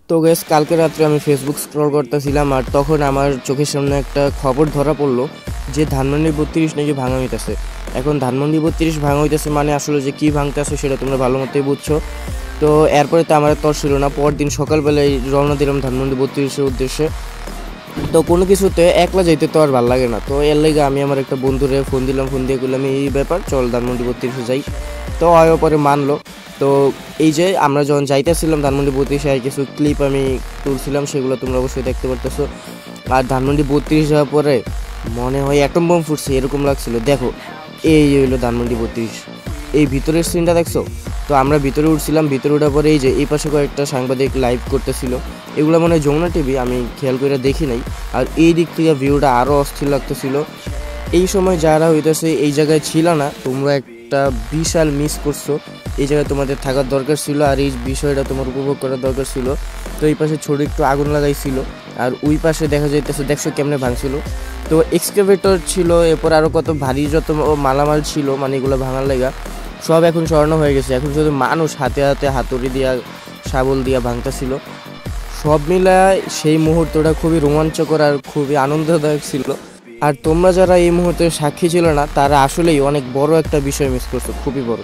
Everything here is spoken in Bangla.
তো গাইস কালকে রাত্রে আমি ফেসবুক স্ক্রল করতেছিলাম আর তখন আমার চোখের সামনে একটা খবর ধরা পড়লো যে ধানমন্ডি 32 নাকি ভাঙা হইতেছে। এখন ধানমন্ডি 32 ভাঙা হইতেছে মানে আসলে যে কী ভাঙতেছে সেটা তোমরা ভালো মতোই বুঝছো। তো এরপরে তো আমার তর ছিল না, পরদিন সকালবেলায় রওনা দিলাম ধানমন্ডি 32-এর উদ্দেশ্যে। তো কোনো কিছুতে একলা যাইতে তো আর ভালো লাগে না, তো এর লাগে আমি আমার একটা বন্ধুরে ফোন দিলাম, ফোন দিয়ে করলাম এই ব্যাপার, চল ধানমন্ডি 32-এ যাই। তো আয়ও পরে মানলো। তো এই যে আমরা যখন যাইতেছিলাম ধানমন্ডি 32-এ কিছু ক্লিপ আমি তুলছিলাম, সেগুলো তোমরা অবশ্যই দেখতে পারতেছো। আর ধানমন্ডি 32 যাওয়ার পরে মনে হয় অ্যাটম বোম ফুটছে এরকম লাগছিল। দেখো এই হইলো ধানমন্ডি 32, এই ভিতরের সিনটা দেখছো। তো আমরা ভিতরে উঠছিলাম, ভিতরে ওঠার পরে এই যে এই পাশে কয়েকটা সাংবাদিক লাইভ করতেছিল, এগুলো মানে যমুনা টিভি, আমি খেয়াল করে দেখি নাই। আর এই দিক থেকে ভিউটা আরও অস্থির লাগতেছিল। এই সময় যারা হইতেছে এই জায়গায় ছিল না, তোমরা একটা বিশাল মিস করছো। এই জায়গায় তোমাদের থাকার দরকার ছিল আর এই বিষয়টা তোমার উপভোগ করার দরকার ছিল। তো এই পাশে ছোট একটু আগুন লাগাইছিল আর ওই পাশে দেখা যাইতেছে, দেখছো কেমনে ভাঙছিল। তো এক্সকাভেটর ছিল, এরপর আরও কত ভারী যত মালামাল ছিল, মানে এগুলো ভাঙার লেগা সব এখন স্বর্ণ হয়ে গেছে। এখন শুধু মানুষ হাতে হাতে হাতুড়ি দিয়া শাবল দিয়া ভাঙতেছিল। সব মিলায় সেই মুহূর্তটা খুবই রোমাঞ্চকর আর খুবই আনন্দদায়ক ছিল। আর তোমরা যারা এই মুহূর্তে সাক্ষী ছিল না, তারা আসলেই অনেক বড় একটা বিষয় মিস করছো, খুবই বড়।